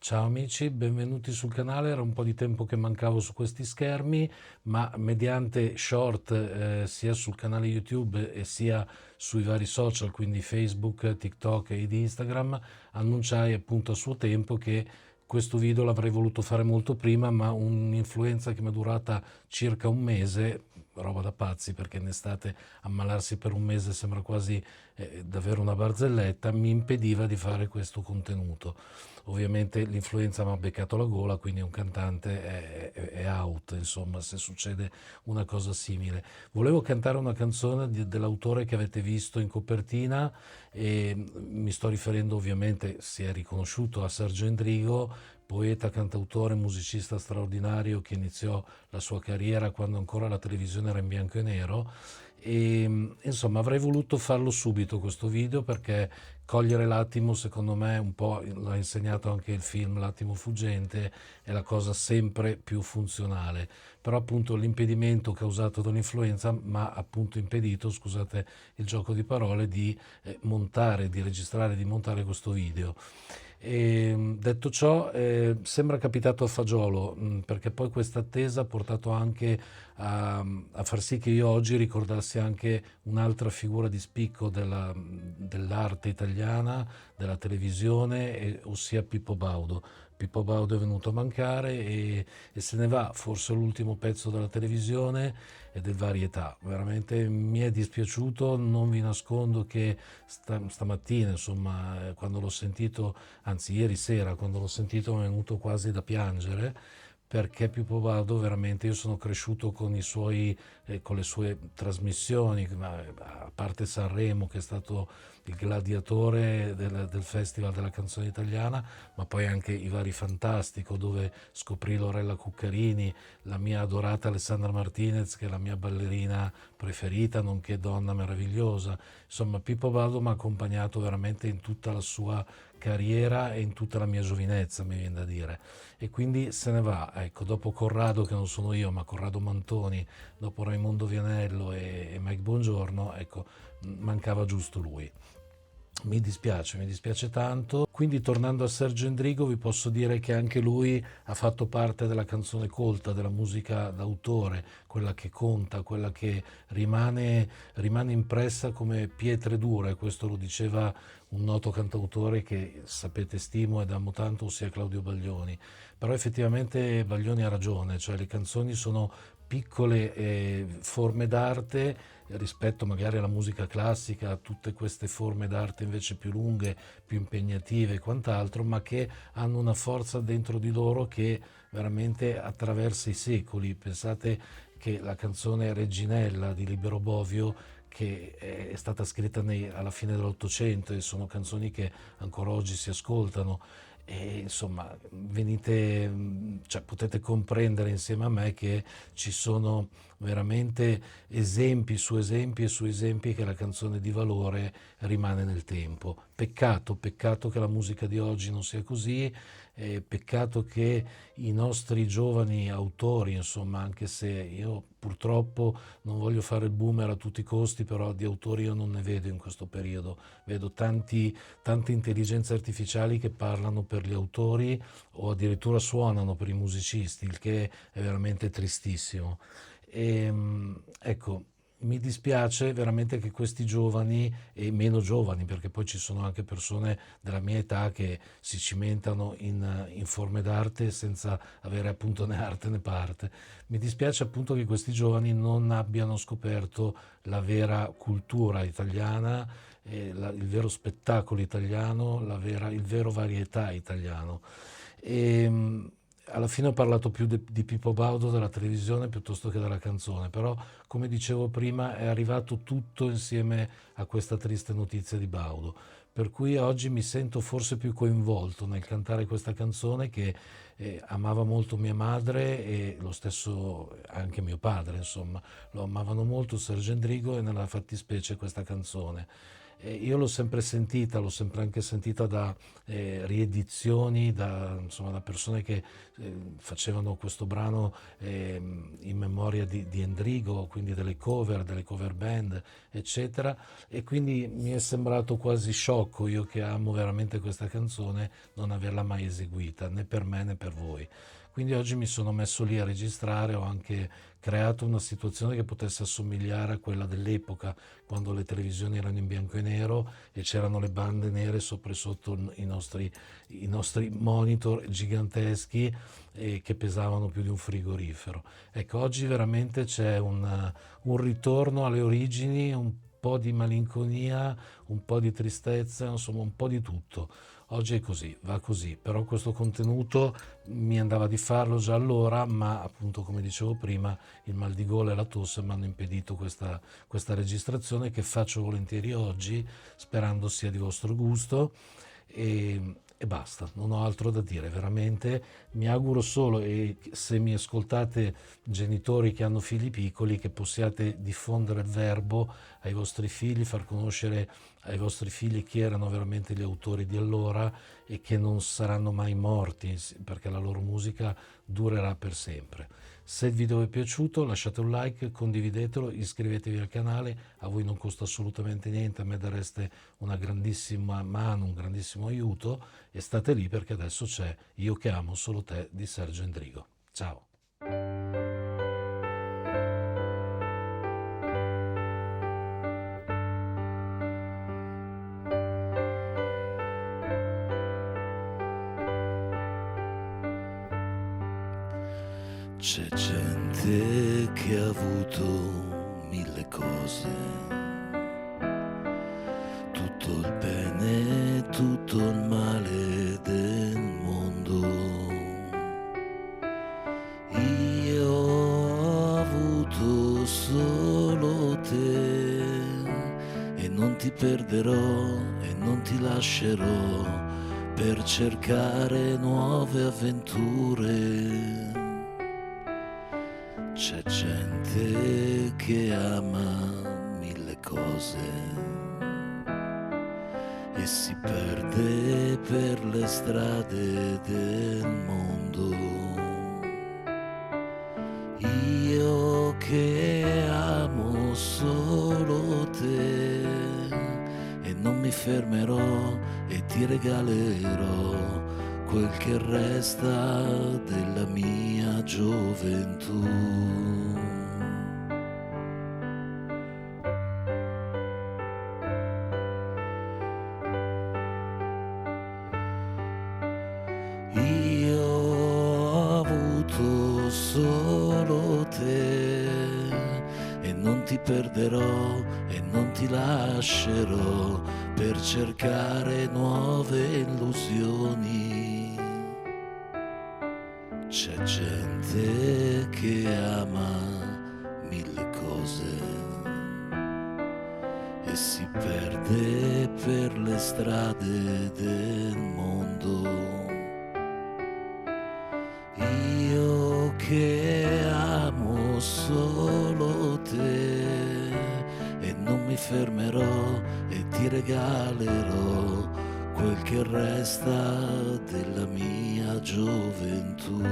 Ciao amici, benvenuti sul canale. Era un po' di tempo che mancavo su questi schermi, ma mediante short sia sul canale YouTube e sia sui vari social, quindi Facebook, TikTok ed Instagram, annunciai appunto a suo tempo che questo video l'avrei voluto fare molto prima, ma un'influenza che mi è durata circa un mese, roba da pazzi perché in estate ammalarsi per un mese sembra quasi davvero una barzelletta, mi impediva di fare questo contenuto. Ovviamente l'influenza mi ha beccato la gola, quindi un cantante è out, insomma, se succede una cosa simile. Volevo cantare una canzone dell'autore che avete visto in copertina e mi sto riferendo ovviamente, si è riconosciuto, a Sergio Endrigo, poeta, cantautore, musicista straordinario che iniziò la sua carriera quando ancora la televisione era in bianco e nero e insomma avrei voluto farlo subito questo video perché cogliere l'attimo, secondo me, un po' l'ha insegnato anche il film L'attimo fuggente, è la cosa sempre più funzionale. Però appunto l'impedimento causato dall'influenza mi ha appunto impedito, scusate il gioco di parole, di montare, di registrare, di montare questo video. E, detto ciò, sembra capitato a fagiolo, perché poi questa attesa ha portato anche a far sì che io oggi ricordassi anche un'altra figura di spicco dell'arte italiana, della televisione, ossia Pippo Baudo. Pippo Baudo è venuto a mancare e se ne va, forse l'ultimo pezzo della televisione e del varietà. Veramente mi è dispiaciuto, non vi nascondo che stamattina, insomma, quando l'ho sentito, anzi ieri sera, quando l'ho sentito mi è venuto quasi da piangere perché Pippo Baudo veramente io sono cresciuto con i suoi con le sue trasmissioni, a parte Sanremo che è stato il gladiatore del Festival della canzone italiana, ma poi anche i vari Fantastico dove scoprì Lorella Cuccarini, la mia adorata Alessandra Martinez che è la mia ballerina preferita, nonché donna meravigliosa. Insomma, Pippo Baudo mi ha accompagnato veramente in tutta la sua carriera e in tutta la mia giovinezza, mi viene da dire. E quindi se ne va, ecco, dopo Corrado, che non sono io, ma Corrado Mantoni, dopo Raimondo Vianello e Mike Bongiorno, ecco, mancava giusto lui. Mi dispiace tanto. Quindi tornando a Sergio Endrigo vi posso dire che anche lui ha fatto parte della canzone colta, della musica d'autore, quella che conta, quella che rimane impressa come pietre dure, questo lo diceva un noto cantautore che sapete stimo ed amo tanto, ossia Claudio Baglioni. Però effettivamente Baglioni ha ragione, cioè le canzoni sono piccole forme d'arte rispetto magari alla musica classica, a tutte queste forme d'arte invece più lunghe, più impegnative e quant'altro, ma che hanno una forza dentro di loro che veramente attraversa i secoli. Pensate che la canzone Reginella di Libero Bovio che è stata scritta alla fine dell'Ottocento e sono canzoni che ancora oggi si ascoltano e insomma venite, cioè, potete comprendere insieme a me che ci sono veramente esempi su esempi e su esempi che la canzone di valore rimane nel tempo. Peccato, peccato che la musica di oggi non sia così, peccato che i nostri giovani autori, insomma, anche se io purtroppo non voglio fare il boomer a tutti i costi, però di autori io non ne vedo in questo periodo, vedo tante intelligenze artificiali che parlano per gli autori o addirittura suonano per i musicisti, il che è veramente tristissimo. Ecco, mi dispiace veramente che questi giovani e meno giovani, perché poi ci sono anche persone della mia età che si cimentano in forme d'arte senza avere appunto né arte né parte. Mi dispiace appunto che questi giovani non abbiano scoperto la vera cultura italiana, il vero spettacolo italiano, il vero varietà italiano. E, alla fine ho parlato più di Pippo Baudo della televisione piuttosto che della canzone, però come dicevo prima è arrivato tutto insieme a questa triste notizia di Baudo, per cui oggi mi sento forse più coinvolto nel cantare questa canzone che amava molto mia madre e lo stesso anche mio padre, insomma, lo amavano molto Sergio Endrigo e nella fattispecie questa canzone. Io l'ho sempre sentita, l'ho sempre anche sentita da riedizioni, insomma, da persone che facevano questo brano in memoria di Endrigo, quindi delle cover band, eccetera, e quindi mi è sembrato quasi sciocco, io che amo veramente questa canzone, non averla mai eseguita, né per me né per voi. Quindi oggi mi sono messo lì a registrare, ho anche creato una situazione che potesse assomigliare a quella dell'epoca, quando le televisioni erano in bianco e nero e c'erano le bande nere sopra e sotto i nostri monitor giganteschi che pesavano più di un frigorifero. Ecco, oggi veramente c'è un ritorno alle origini, un po' di malinconia, un po' di tristezza, insomma un po' di tutto. Oggi è così, va così, però questo contenuto mi andava di farlo già allora, ma appunto come dicevo prima il mal di gola e la tosse mi hanno impedito questa registrazione che faccio volentieri oggi, sperando sia di vostro gusto e basta, non ho altro da dire, veramente mi auguro solo, e se mi ascoltate genitori che hanno figli piccoli, che possiate diffondere il verbo ai vostri figli, far conoscere ai vostri figli chi erano veramente gli autori di allora e che non saranno mai morti perché la loro musica durerà per sempre. Se il video vi è piaciuto lasciate un like, condividetelo, iscrivetevi al canale, a voi non costa assolutamente niente, a me dareste una grandissima mano, un grandissimo aiuto e state lì perché adesso c'è Io che amo solo te di Sergio Endrigo. Ciao! C'è gente che ha avuto mille cose, tutto il bene, tutto il male del mondo. Io ho avuto solo te e non ti perderò e non ti lascerò per cercare nuove avventure. C'è gente che ama mille cose e si perde per le strade del mondo. Io che amo solo te e non mi fermerò e ti regalerò quel che resta della mia gioventù. Io ho avuto solo te e non ti perderò e non ti lascerò per cercare nuove illusioni. C'è gente che ama mille cose e si perde per le strade del mondo. Io che amo solo te e non mi fermerò e ti regalerò quel che resta della mia gioventù.